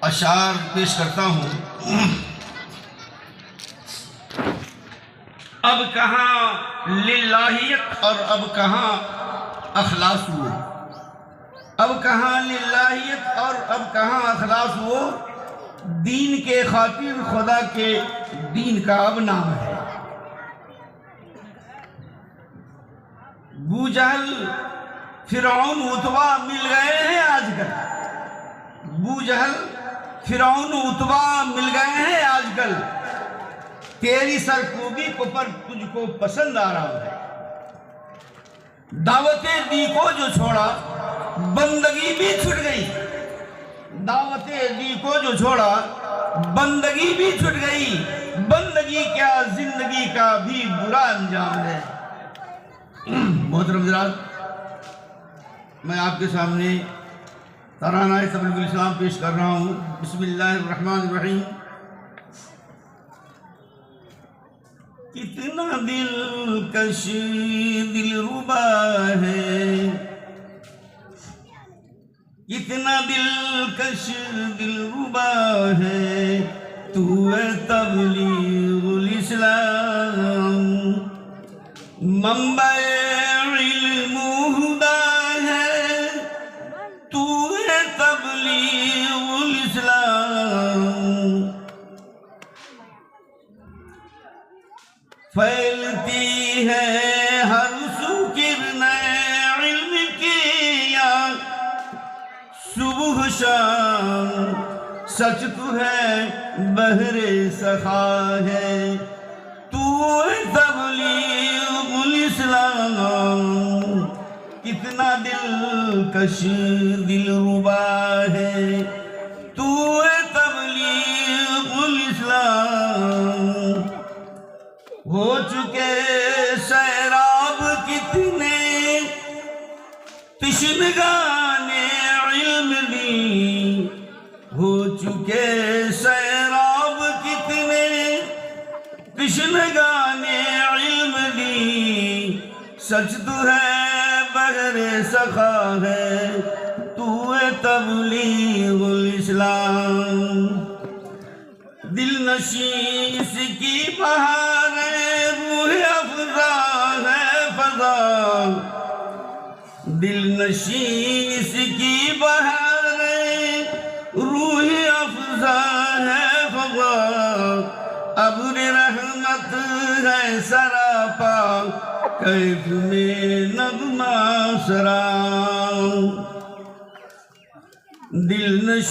अशार पेश करता हूँ। अब कहाँ लिल्लाहियत और अब कहाँ अखलास हुआ, अब कहाँ लिल्लाहियत और अब कहाँ अखलास हुआ। दीन के खातिर खुदा के दीन का अब नाम है। बूजहल फिरौन उतबा मिल गए हैं आजकल, बूजहल फिरौन उतबा मिल गए हैं आजकल। तेरी सरकूबी को पर तुझको पसंद आ रहा है। दावते दी को जो छोड़ा बंदगी भी छूट गई, दावते दी को जो छोड़ा बंदगी भी छूट गई। बंदगी क्या जिंदगी का भी बुरा अंजाम है। मोहतरम हज़रात, मैं आपके सामने तराना तबलीगुल इस्लाम पेश कर रहा हूँ। बिस्मिल्लाहिर्रहमानिर्रहीम। कितना दिलकश दिलरुबा है, कितना दिलकश दिलरुबा है तू तबलीगुल इस्लाम। मंबए इल्म हुदा है तू तबलीगुल इस्लाम। फैलती है हर सू किरणें इल्म की या सुबह शाम। सच तू है बहरे सखा है तू तबलीगुल इस्लाम। कितना दिलकश दिलरुबा है तू तबलीगुल इस्लाम। हो चुके सैराब कितने तिश्नगाने इल्म दी, हो चुके सैराब कितने तिश्नगाने इल्म दी। सच तू है बगैर सखा है तू तबलीगुल इस्लाम। दिल नशीस की बहार रूह अफ़ज़ा है फ़ज़ा, दिल नशीस की बहार रूह अफ़ज़ा है फ़ज़ा। अब्र रहमत है सरापा कैफ में नग़्मा सरा। दिल